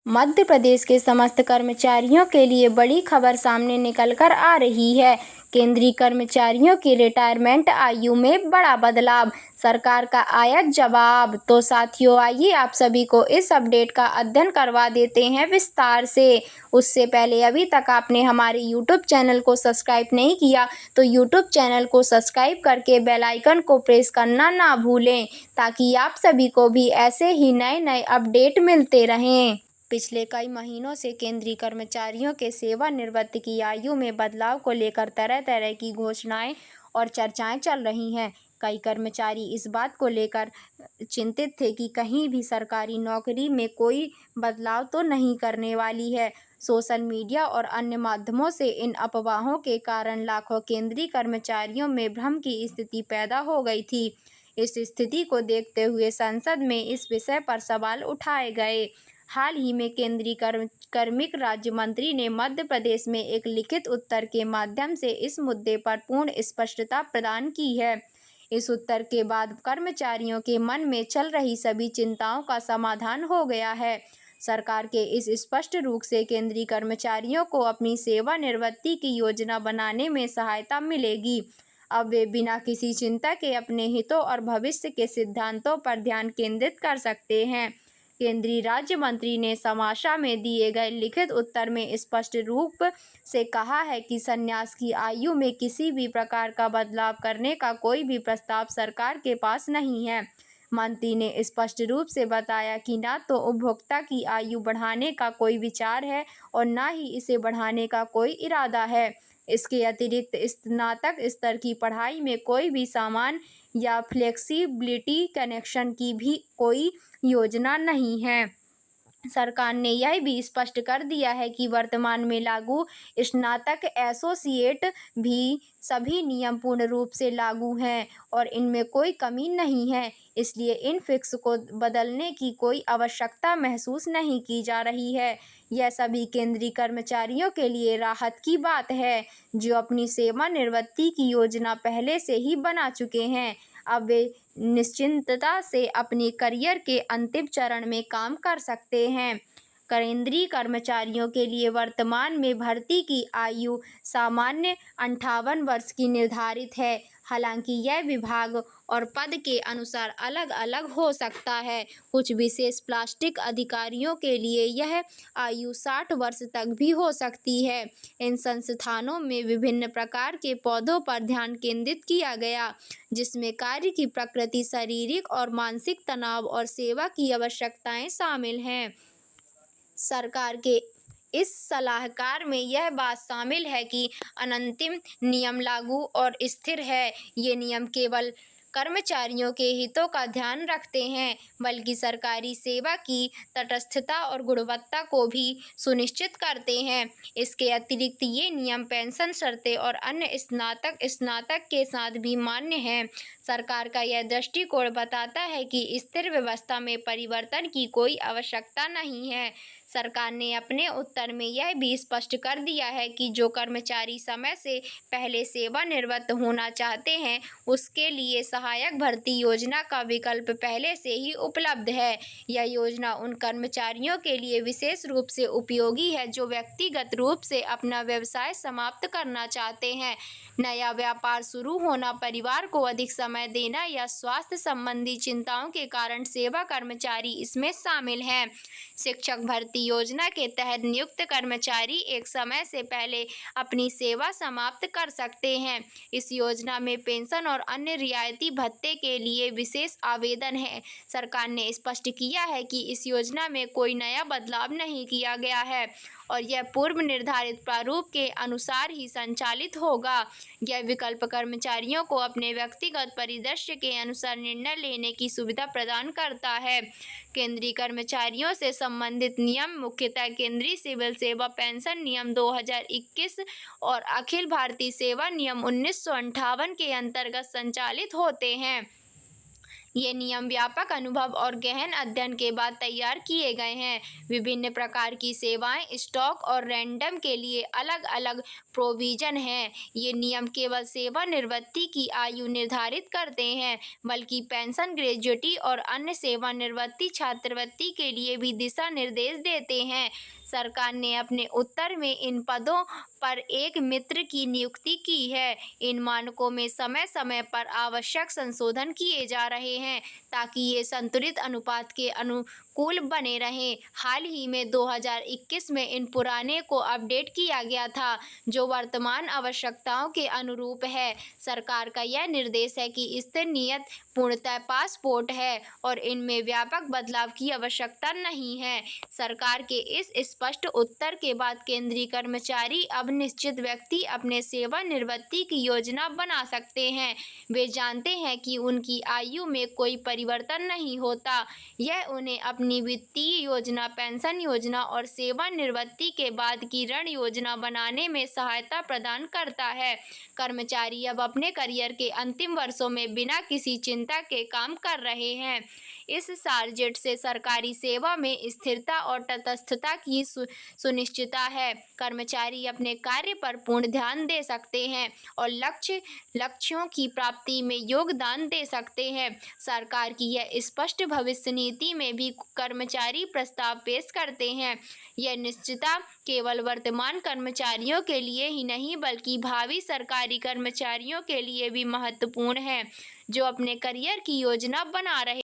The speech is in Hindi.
मध्य प्रदेश के समस्त कर्मचारियों के लिए बड़ी खबर सामने निकलकर आ रही है। केंद्रीय कर्मचारियों की रिटायरमेंट आयु में बड़ा बदलाव, सरकार का आया जवाब। तो साथियों, आइए आप सभी को इस अपडेट का अध्ययन करवा देते हैं विस्तार से। उससे पहले अभी तक आपने हमारे यूट्यूब चैनल को सब्सक्राइब नहीं किया तो यूट्यूब चैनल को सब्सक्राइब करके बेल आइकन को प्रेस करना ना भूलें, ताकि आप सभी को भी ऐसे ही नए नए अपडेट मिलते रहें। पिछले कई महीनों से केंद्रीय कर्मचारियों के सेवानिवृत्ति की आयु में बदलाव को लेकर तरह तरह की घोषणाएं और चर्चाएं चल रही हैं। कई कर्मचारी इस बात को लेकर चिंतित थे कि कहीं भी सरकारी नौकरी में कोई बदलाव तो नहीं करने वाली है। सोशल मीडिया और अन्य माध्यमों से इन अफवाहों के कारण लाखों केंद्रीय कर्मचारियों में भ्रम की स्थिति पैदा हो गई थी। इस स्थिति को देखते हुए संसद में इस विषय पर सवाल उठाए गए। हाल ही में केंद्रीय कार्मिक राज्य मंत्री ने मध्य प्रदेश में एक लिखित उत्तर के माध्यम से इस मुद्दे पर पूर्ण स्पष्टता प्रदान की है। इस उत्तर के बाद कर्मचारियों के मन में चल रही सभी चिंताओं का समाधान हो गया है। सरकार के इस स्पष्ट रूप से केंद्रीय कर्मचारियों को अपनी सेवानिवृत्ति की योजना बनाने में सहायता मिलेगी। अब वे बिना किसी चिंता के अपने हितों और भविष्य के सिद्धांतों पर ध्यान केंद्रित कर सकते हैं। केंद्रीय राज्य मंत्री ने समाशा में दिए गए लिखित उत्तर में स्पष्ट रूप से कहा है कि संन्यास की आयु में किसी भी प्रकार का बदलाव करने का कोई भी प्रस्ताव सरकार के पास नहीं है। मंत्री ने स्पष्ट रूप से बताया कि न तो उपभोक्ता की आयु बढ़ाने का कोई विचार है और न ही इसे बढ़ाने का कोई इरादा है। इसके अतिरिक्त स्नातक स्तर की पढ़ाई में कोई भी सामान या फ्लेक्सिबिलिटी कनेक्शन की भी कोई योजना नहीं है। सरकार ने यह भी स्पष्ट कर दिया है कि वर्तमान में लागू स्नातक एसोसिएट भी सभी नियम पूर्ण रूप से लागू हैं और इनमें कोई कमी नहीं है, इसलिए इन फिक्स को बदलने की कोई आवश्यकता महसूस नहीं की जा रही है। यह सभी केंद्रीय कर्मचारियों के लिए राहत की बात है, जो अपनी सेवानिवृत्ति की योजना पहले से ही बना चुके हैं। अब वे निश्चिंतता से अपने करियर के अंतिम चरण में काम कर सकते हैं। केंद्रीय कर्मचारियों के लिए वर्तमान में भर्ती की आयु सामान्य 58 वर्ष की निर्धारित है। हालांकि यह विभाग और पद के अनुसार अलग अलग हो सकता है। कुछ विशेष प्लास्टिक अधिकारियों के लिए यह आयु 60 वर्ष तक भी हो सकती है। इन संस्थानों में विभिन्न प्रकार के पौधों पर ध्यान केंद्रित किया गया, जिसमें कार्य की प्रकृति, शारीरिक और मानसिक तनाव और सेवा की आवश्यकताएं शामिल हैं। सरकार के इस सलाहकार में यह बात शामिल है कि अंतिम नियम लागू और स्थिर है। ये नियम केवल कर्मचारियों के हितों का ध्यान रखते हैं, बल्कि सरकारी सेवा की तटस्थता और गुणवत्ता को भी सुनिश्चित करते हैं। इसके अतिरिक्त ये नियम पेंशन शर्तें और अन्य स्नातक के साथ भी मान्य हैं। सरकार का यह दृष्टिकोण बताता है कि स्थिर व्यवस्था में परिवर्तन की कोई आवश्यकता नहीं है। सरकार ने अपने उत्तर में यह भी स्पष्ट कर दिया है कि जो कर्मचारी समय से पहले सेवानिवृत्त होना चाहते हैं, उसके लिए सहायक भर्ती योजना का विकल्प पहले से ही उपलब्ध है। यह योजना उन कर्मचारियों के लिए विशेष रूप से उपयोगी है जो व्यक्तिगत रूप से अपना व्यवसाय समाप्त करना चाहते हैं, नया व्यापार शुरू होना, परिवार को अधिक समय देना या स्वास्थ्य संबंधी चिंताओं के कारण सेवा कर्मचारी इसमें शामिल हैं। शिक्षक भर्ती योजना के तहत नियुक्त कर्मचारी एक समय से पहले अपनी सेवा समाप्त कर सकते हैं। इस योजना में पेंशन और अन्य रियायती भत्ते के लिए विशेष आवेदन है। सरकार ने स्पष्ट किया है कि इस योजना में कोई नया बदलाव नहीं किया गया है और यह पूर्व निर्धारित प्रारूप के अनुसार ही संचालित होगा। यह विकल्प कर्मचारियों को अपने व्यक्तिगत परिदृश्य के अनुसार निर्णय लेने की सुविधा प्रदान करता है। केंद्रीय कर्मचारियों से संबंधित नियम मुख्यतः केंद्रीय सिविल सेवा पेंशन नियम 2021 और अखिल भारतीय सेवा नियम 1958 के अंतर्गत संचालित होते हैं। ये नियम व्यापक अनुभव और गहन अध्ययन के बाद तैयार किए गए हैं। विभिन्न प्रकार की सेवाएं, स्टॉक और रैंडम के लिए अलग-अलग प्रोविजन हैं। ये नियम केवल सेवानिवृत्ति की आयु निर्धारित करते हैं, बल्कि पेंशन, ग्रेच्युटी और अन्य सेवानिवृत्ति छात्रवृत्ति के लिए भी दिशा निर्देश देते हैं। सरकार ने अपने उत्तर में इन पदों पर एक मित्र की नियुक्ति की है। इन मानकों में समय-समय पर आवश्यक संशोधन किए जा रहे हैं ताकि ये संतुलित अनुपात के अनुकूल बने रहें। हाल ही में 2021 में इन पुराने को अपडेट किया गया था, जो वर्तमान आवश्यकताओं के अनुरूप है। सरकार का यह निर्देश है कि स्थिर नियत पूर्णतः पासपोर्ट है और इनमें व्यापक बदलाव की आवश्यकता नहीं है। सरकार के इस स्पष्ट उत्तर के बाद केंद्रीय कर्मचारी अब निश्चित व्यक्ति अपने सेवानिवृत्ति की योजना बना सकते हैं। वे जानते हैं कि उनकी आयु में कोई परिवर्तन नहीं होता। यह उन्हें अपनी वित्तीय योजना, पेंशन योजना और सेवानिवृत्ति के बाद की ऋण योजना बनाने में सहायता प्रदान करता है। कर्मचारी अब अपने करियर के अंतिम वर्षों में बिना किसी चिंता के काम कर रहे हैं। इस चार्जशीट से सरकारी सेवा में स्थिरता और तटस्थता की सुनिश्चितता है। कर्मचारी अपने कार्य पर पूर्ण ध्यान दे सकते हैं और लक्ष्यों की प्राप्ति में योगदान दे सकते हैं। सरकार की यह स्पष्ट भविष्य नीति में भी कर्मचारी प्रस्ताव पेश करते हैं। यह निश्चितता केवल वर्तमान कर्मचारियों के लिए ही नहीं, बल्कि भावी सरकारी कर्मचारियों के लिए भी महत्वपूर्ण है, जो अपने करियर की योजना बना रहे